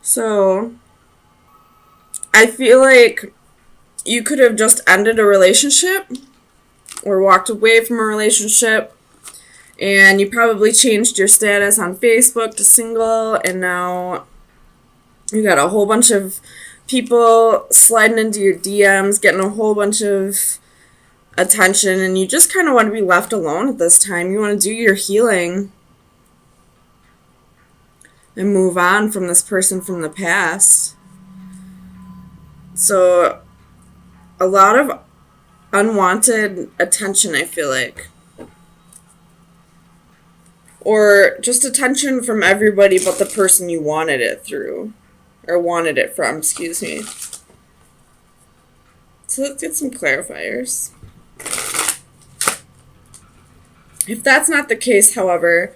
So I feel like you could have just ended a relationship or walked away from a relationship, and you probably changed your status on Facebook to single, and now you got a whole bunch of people sliding into your DMs, getting a whole bunch of attention, and you just kind of want to be left alone at this time. You want to do your healing and move on from this person from the past. So a lot of unwanted attention, I feel like. Or just attention from everybody but the person you wanted it through. Or wanted it from, excuse me. So let's get some clarifiers. If that's not the case, however,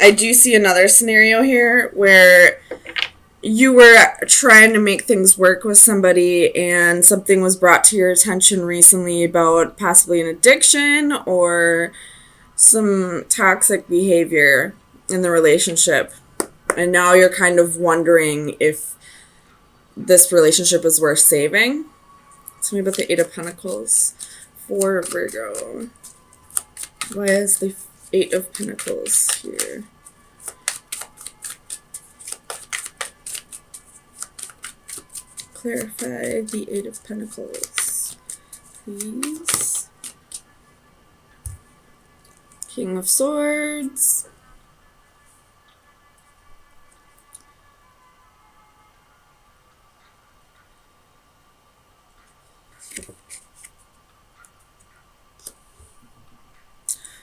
I do see another scenario here where you were trying to make things work with somebody and something was brought to your attention recently about possibly an addiction or some toxic behavior in the relationship. And now you're kind of wondering if this relationship is worth saving. Tell me about the Eight of Pentacles for Virgo. Why is the Eight of Pentacles here? Clarify the Eight of Pentacles, please. King of Swords.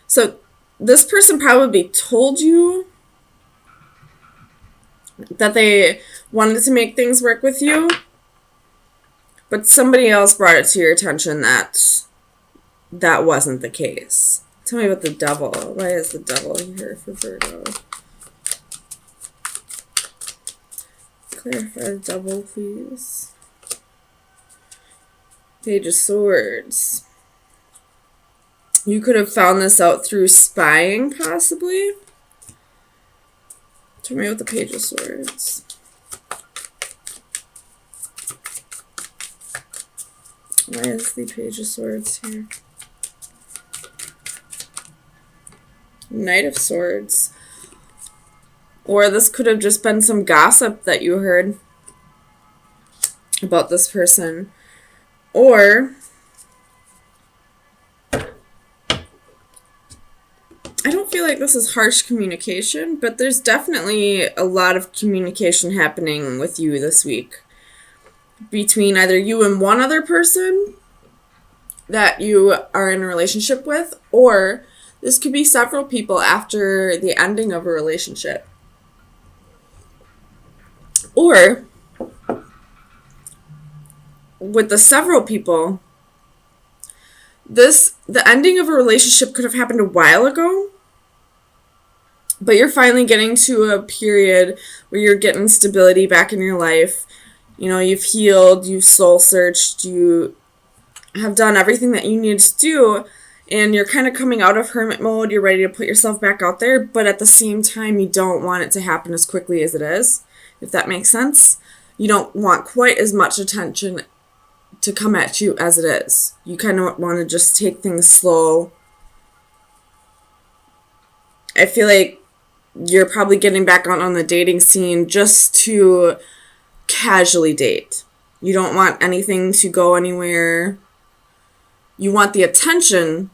So this person probably told you that they wanted to make things work with you, but somebody else brought it to your attention that that wasn't the case. Tell me about the Devil. Why is the Devil here for Virgo? Clarify the Devil, please. Page of Swords. You could have found this out through spying, possibly. Tell me about the Page of Swords. Why is the Page of Swords here? Knight of Swords. Or this could have just been some gossip that you heard about this person. Or I don't feel like this is harsh communication, but there's definitely a lot of communication happening with you this week between either you and one other person that you are in a relationship with, or this could be several people after the ending of a relationship. Or with the several people, the ending of a relationship could have happened a while ago, but you're finally getting to a period where you're getting stability back in your life. You know, you've healed, you've soul searched, you have done everything that you need to do, and you're kind of coming out of hermit mode. You're ready to put yourself back out there, but at the same time, you don't want it to happen as quickly as it is, if that makes sense. You don't want quite as much attention to come at you as it is. You kind of want to just take things slow. I feel like you're probably getting back on the dating scene just to casually date. You don't want anything to go anywhere. You want the attention,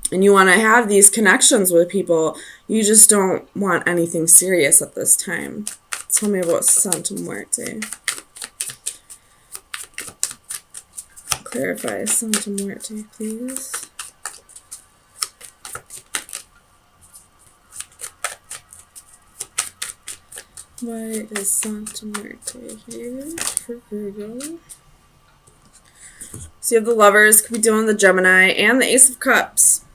and you want to have these connections with people. You just don't want anything serious at this time. Tell me about Santa Muerte. Clarify Santa Muerte, please. Why is Santa Muerte here for Virgo? So you have the Lovers, could be doing the Gemini, and the Ace of Cups.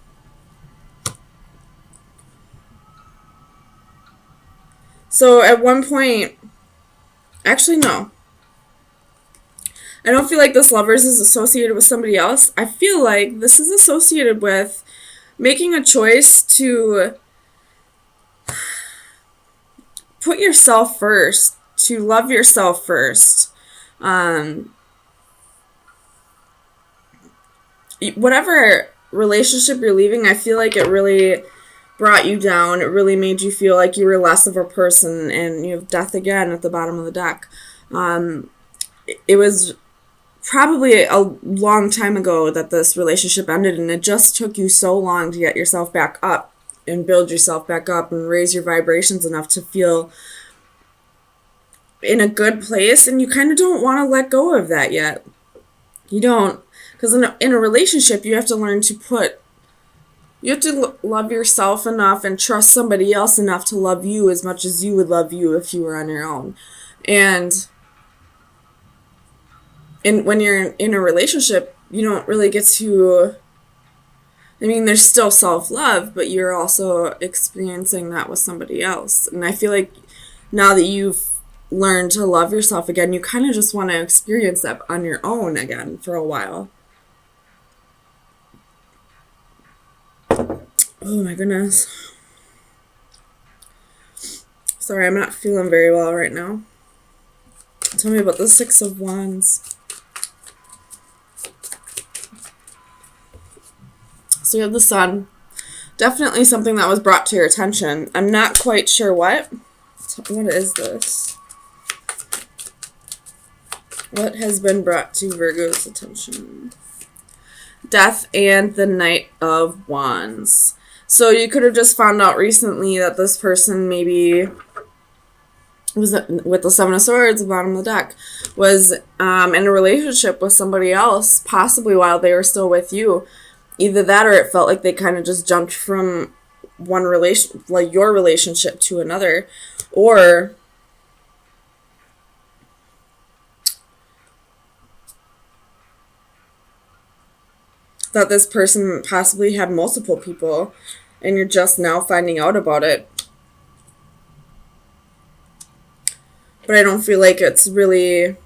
So at one point, actually no. I don't feel like this Lovers is associated with somebody else. I feel like this is associated with making a choice to put yourself first, to love yourself first. Whatever relationship you're leaving, I feel like it really brought you down. It really made you feel like you were less of a person, and you have death again at the bottom of the deck. It was probably a long time ago that this relationship ended, and it just took you so long to get yourself back up and build yourself back up and raise your vibrations enough to feel in a good place, and you kind of don't want to let go of that yet. You don't, because in a relationship, you have to learn to love yourself enough and trust somebody else enough to love you as much as you would love you if you were on your own. And when you're in a relationship, you don't really get to, I mean, there's still self-love, but you're also experiencing that with somebody else. And I feel like now that you've learned to love yourself again, you kind of just want to experience that on your own again for a while. Oh my goodness. Sorry, I'm not feeling very well right now. Tell me about the Six of Wands. So you have the Sun. Definitely something that was brought to your attention. I'm not quite sure what. What is this? What has been brought to Virgo's attention? Death and the Knight of Wands. So you could have just found out recently that this person maybe was, with the Seven of Swords at the bottom of the deck, was in a relationship with somebody else, possibly while they were still with you. Either that, or it felt like they kind of just jumped from one relation, like your relationship, to another. Or that this person possibly had multiple people and you're just now finding out about it. But I don't feel like it's really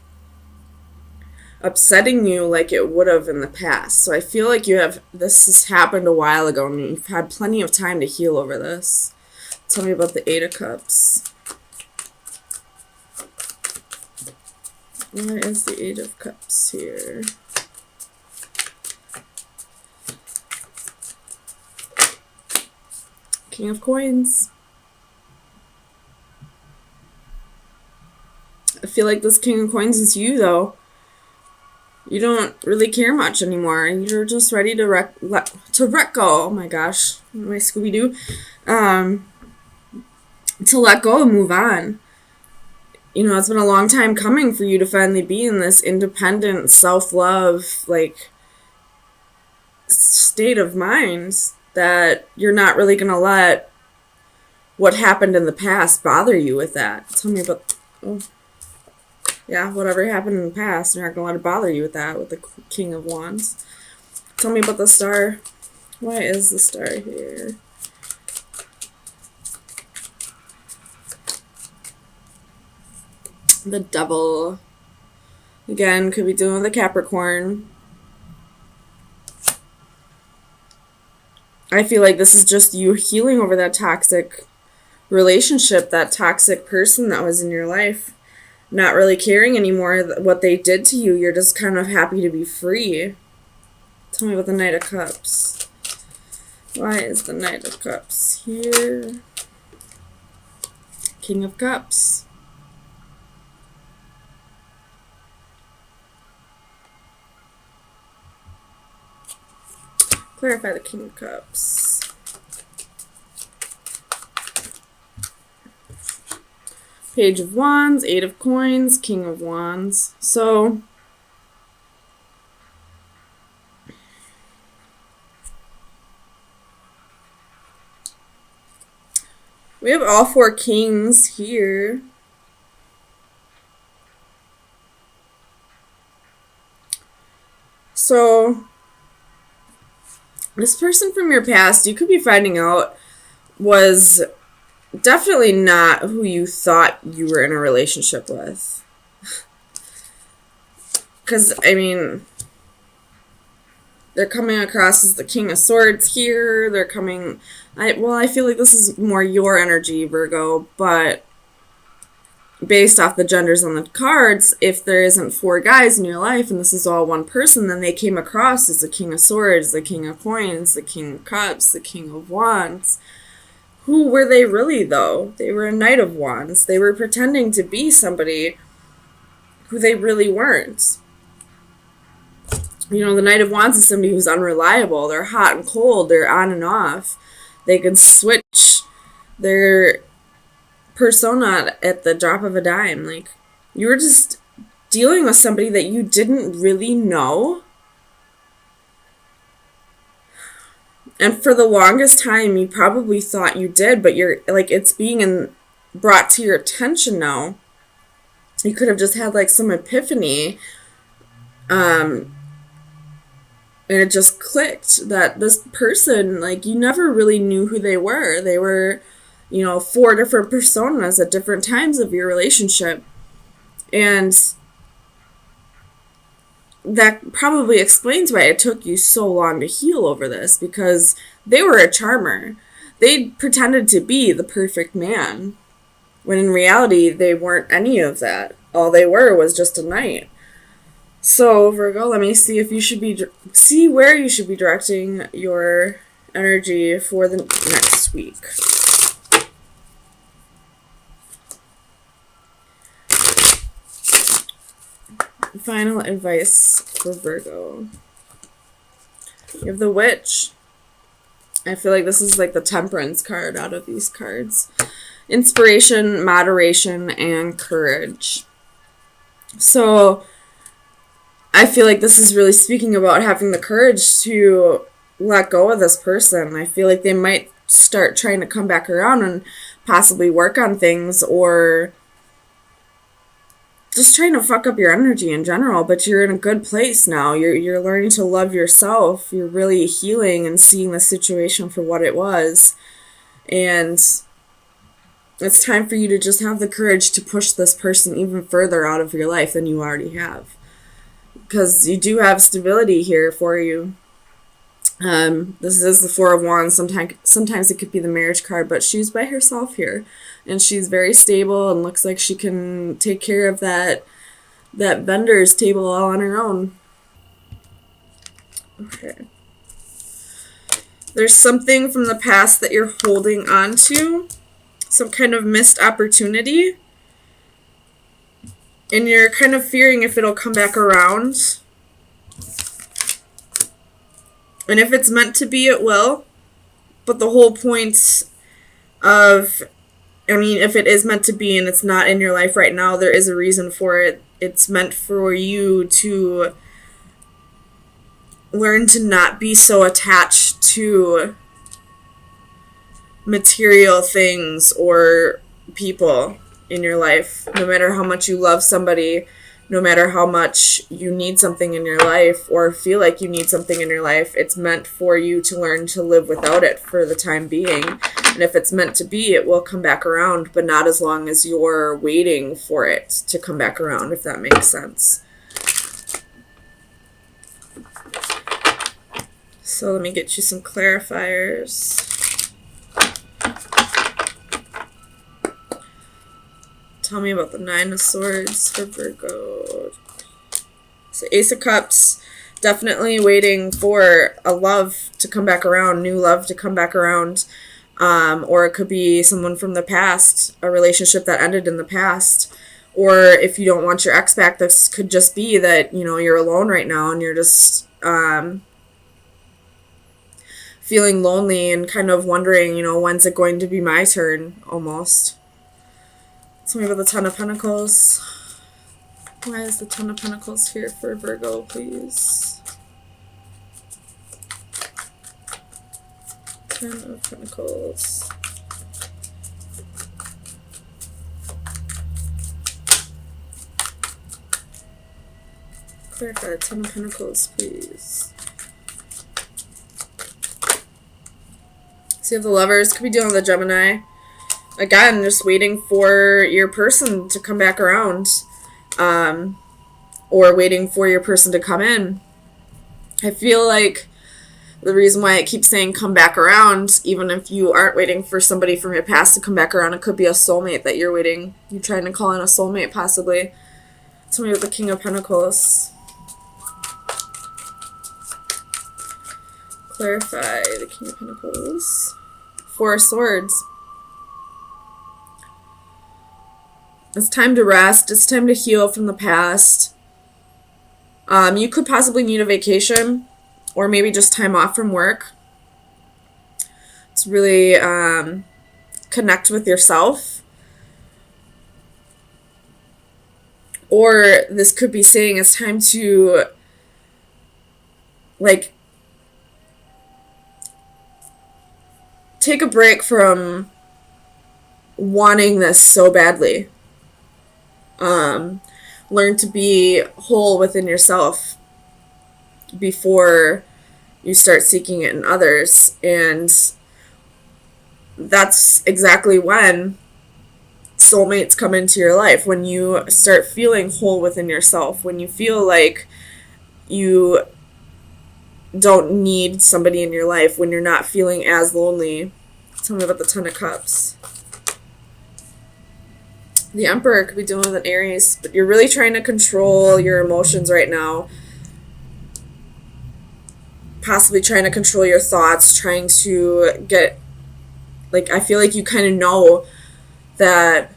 upsetting you like it would have in the past. So I feel like this has happened a while ago and you've had plenty of time to heal over this. Tell me about the Eight of Cups. Where is the Eight of Cups here? King of Coins. I feel like this King of Coins is you, though. You don't really care much anymore. You're just ready to let go. Oh my gosh, my Scooby-Doo. To let go and move on. You know, it's been a long time coming for you to finally be in this independent, self-love, like, state of mind that you're not really going to let what happened in the past bother you with that. Tell me about, whatever happened in the past, you're not going to let it bother you with that, with the King of Wands. Tell me about the Star. Why is the Star here? The Devil. Again, could be dealing with a Capricorn. I feel like this is just you healing over that toxic relationship, that toxic person that was in your life. Not really caring anymore what they did to you. You're just kind of happy to be free. Tell me about the Knight of Cups. Why is the Knight of Cups here? King of Cups. Clarify the King of Cups. Page of Wands, Eight of Coins, King of Wands. So we have all four kings here. So this person from your past, you could be finding out, was definitely not who you thought you were in a relationship with. Because, I mean, they're coming across as the King of Swords here. They're coming, I feel like this is more your energy, Virgo, but based off the genders on the cards, if there isn't 4 guys in your life and this is all one person, then they came across as the King of Swords, the King of Coins, the King of Cups, the King of Wands. Who were they really, though? They were a Knight of Wands. They were pretending to be somebody who they really weren't. The Knight of Wands is somebody who's unreliable. They're hot and cold. They're on and off. They can switch their persona at the drop of a dime. Like, you were just dealing with somebody that you didn't really know. And for the longest time, you probably thought you did, but you're like, it's being brought to your attention now. You could have just had like some epiphany, and it just clicked that this person, like, you never really knew who they were. They were, 4 different personas at different times of your relationship. And that probably explains why it took you so long to heal over this, because they were a charmer. They pretended to be the perfect man, when in reality, they weren't any of that. All they were was just a knight. So, Virgo, let me see if you should see where you should be directing your energy for the next week. Final advice for Virgo. You have the Witch. I feel like this is like the Temperance card out of these cards. Inspiration, moderation, and courage. So, I feel like this is really speaking about having the courage to let go of this person. I feel like they might start trying to come back around and possibly work on things, or just trying to fuck up your energy in general, but you're in a good place now. You're learning to love yourself. You're really healing and seeing the situation for what it was. And it's time for you to just have the courage to push this person even further out of your life than you already have. Because you do have stability here for you. This is the 4 of Wands. Sometimes it could be the Marriage card, but she's by herself here. And she's very stable and looks like she can take care of that vendor's table all on her own. Okay. There's something from the past that you're holding on to. Some kind of missed opportunity. And you're kind of fearing if it'll come back around. And if it's meant to be, it will. But the whole point of, if it is meant to be and it's not in your life right now, there is a reason for it. It's meant for you to learn to not be so attached to material things or people in your life. No matter how much you love somebody, no matter how much you need something in your life or feel like you need something in your life, it's meant for you to learn to live without it for the time being. And if it's meant to be, it will come back around, but not as long as you're waiting for it to come back around, if that makes sense. So let me get you some clarifiers. Tell me about the 9 of Swords for Virgo. So Ace of Cups, definitely waiting for a love to come back around, new love to come back around. Or it could be someone from the past, a relationship that ended in the past. Or if you don't want your ex back, this could just be that, you're alone right now and you're just feeling lonely and kind of wondering, when's it going to be my turn, almost. Tell me about the 10 of Pentacles. Why is the 10 of Pentacles here for Virgo, please? 10 of Pentacles. Clarify the 10 of Pentacles, please. So you have the Lovers. Could be dealing with a Gemini. Again, just waiting for your person to come back around. Or waiting for your person to come in. I feel like The reason why it keeps saying come back around, even if you aren't waiting for somebody from your past to come back around, it could be a soulmate that you're trying to call in a soulmate possibly. Tell me with the King of Pentacles. Clarify the King of Pentacles. Four of Swords. It's time to rest. It's time to heal from the past. You could possibly need a vacation or maybe just time off from work. To really connect with yourself. Or this could be saying it's time to, like, take a break from wanting this so badly. Learn to be whole within yourself before you start seeking it in others. And that's exactly when soulmates come into your life, when you start feeling whole within yourself, when you feel like you don't need somebody in your life, when you're not feeling as lonely. Tell me about the Ten of Cups. The Emperor could be dealing with an Aries, but you're really trying to control your emotions right now. Possibly trying to control your thoughts, trying to get, like, I feel like you kind of know that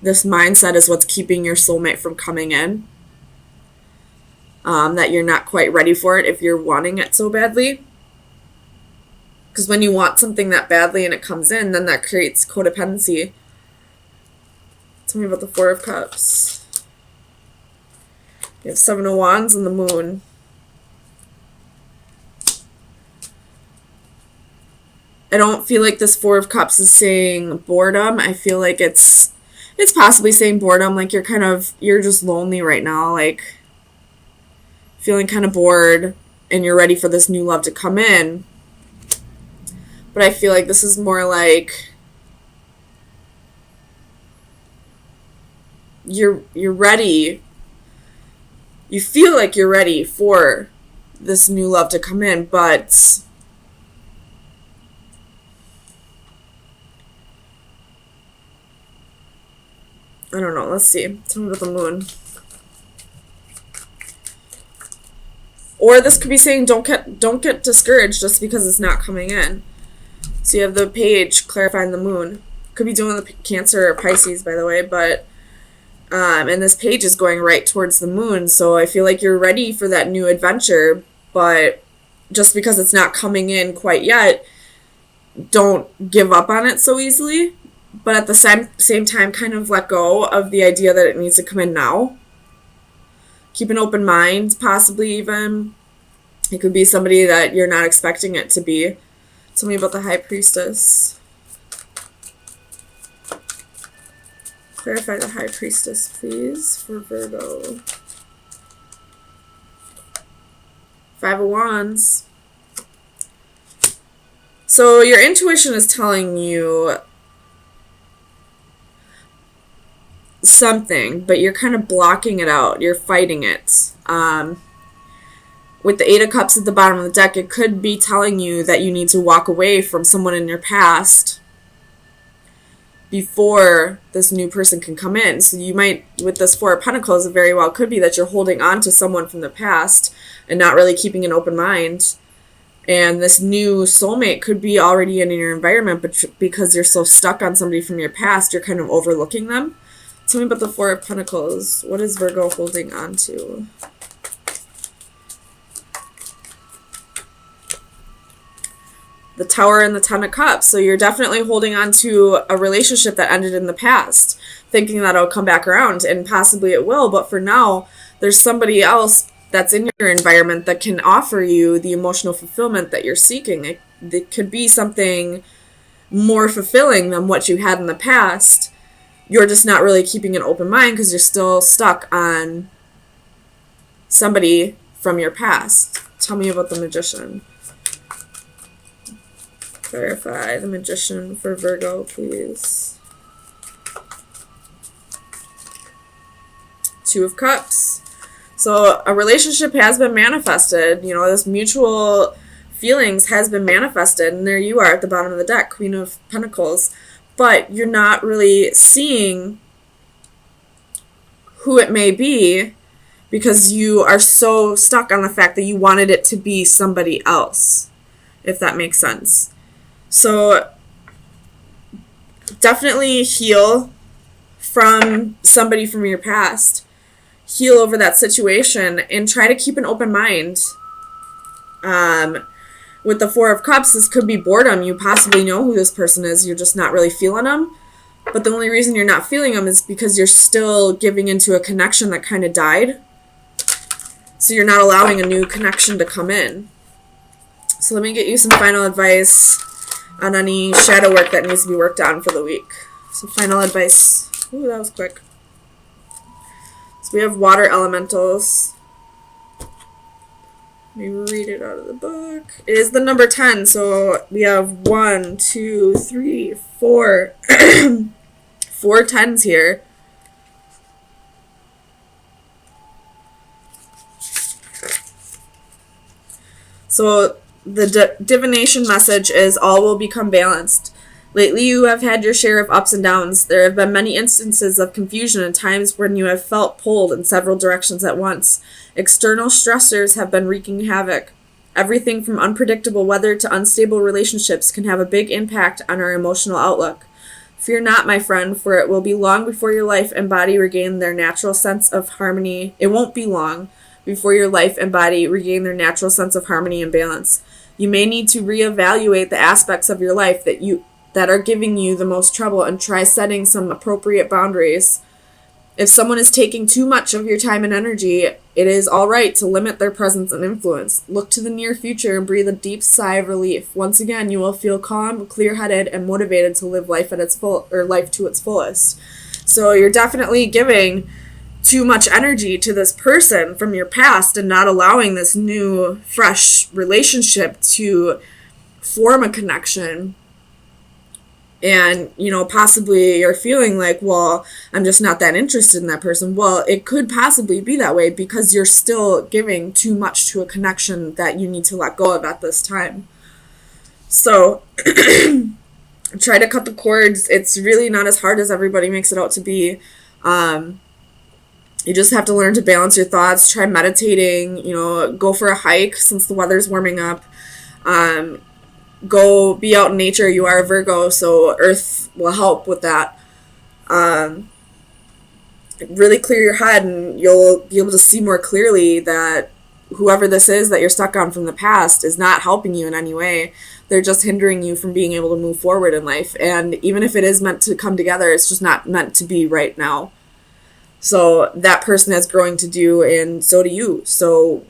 this mindset is what's keeping your soulmate from coming in. That you're not quite ready for it if you're wanting it so badly. Because when you want something that badly and it comes in, then that creates codependency. Tell me about the Four of Cups. You have Seven of Wands and the Moon. I don't feel like this Four of Cups is saying boredom. I feel like it's possibly saying boredom, like you're just lonely right now, like feeling kind of bored and you're ready for this new love to come in. But I feel like this is more like you're ready. You feel like you're ready for this new love to come in, but I don't know. Let's see. Tell me about the Moon. Or this could be saying don't get discouraged just because it's not coming in. So you have the Page clarifying the Moon. Could be doing the Cancer or Pisces, by the way, but and this Page is going right towards the Moon, so I feel like you're ready for that new adventure, but just because it's not coming in quite yet, don't give up on it so easily. But at the same time, kind of let go of the idea that it needs to come in now. Keep an open mind, possibly even. It could be somebody that you're not expecting it to be. Tell me about the High Priestess. Clarify the High Priestess, please, for Virgo. Five of Wands. So your intuition is telling you something, but you're kind of blocking it out. You're fighting it. With the Eight of Cups at the bottom of the deck, it could be telling you that you need to walk away from someone in your past before this new person can come in. So you might, with this Four of Pentacles, it very well could be that you're holding on to someone from the past and not really keeping an open mind. And this new soulmate could be already in your environment, but because you're so stuck on somebody from your past, you're kind of overlooking them. Tell me about the Four of Pentacles. What is Virgo holding on to? The Tower and the Ten of Cups. So you're definitely holding on to a relationship that ended in the past, thinking that it'll come back around, and possibly it will. But for now, there's somebody else that's in your environment that can offer you the emotional fulfillment that you're seeking. It could be something more fulfilling than what you had in the past. You're just not really keeping an open mind because you're still stuck on somebody from your past. Tell me about the Magician. Clarify the Magician for Virgo, please. Two of Cups. So a relationship has been manifested. You know, this mutual feelings has been manifested, and there you are at the bottom of the deck, Queen of Pentacles. But you're not really seeing who it may be because you are so stuck on the fact that you wanted it to be somebody else, if that makes sense. So definitely heal from somebody from your past. Heal over that situation and try to keep an open mind. With the Four of Cups, this could be boredom. You possibly know who this person is. You're just not really feeling them. But the only reason you're not feeling them is because you're still giving into a connection that kind of died. So you're not allowing a new connection to come in. So let me get you some final advice on any shadow work that needs to be worked on for the week. So final advice. Ooh, that was quick. So we have water elementals. Let me read it out of the book. It is the number 10. So we have 1, 2, 3, 4. 4 10s here. So the divination message is all will become balanced. Lately, you have had your share of ups and downs. There have been many instances of confusion and times when you have felt pulled in several directions at once. External stressors have been wreaking havoc. Everything from unpredictable weather to unstable relationships can have a big impact on our emotional outlook. Fear not, my friend, for it will be long before your life and body regain their natural sense of harmony. It won't be long before your life and body regain their natural sense of harmony and balance. You may need to reevaluate the aspects of your life that are giving you the most trouble and try setting some appropriate boundaries. If someone is taking too much of your time and energy, it is all right to limit their presence and influence. Look to the near future and breathe a deep sigh of relief. Once again, you will feel calm, clear-headed, and motivated to live life at life to its fullest. So you're definitely giving too much energy to this person from your past and not allowing this new, fresh relationship to form a connection. And, you know, possibly you're feeling like, well, I'm just not that interested in that person. Well, it could possibly be that way because you're still giving too much to a connection that you need to let go of at this time. So try to cut the cords. It's really not as hard as everybody makes it out to be. You just have to learn to balance your thoughts. Try meditating, you know, go for a hike since the weather's warming up. Go be out in nature. You are a Virgo, so Earth will help with that. Really clear your head, and you'll be able to see more clearly that whoever this is that you're stuck on from the past is not helping you in any way. They're just hindering you from being able to move forward in life. And even if it is meant to come together, it's just not meant to be right now. So that person has growing to do, and so do you. So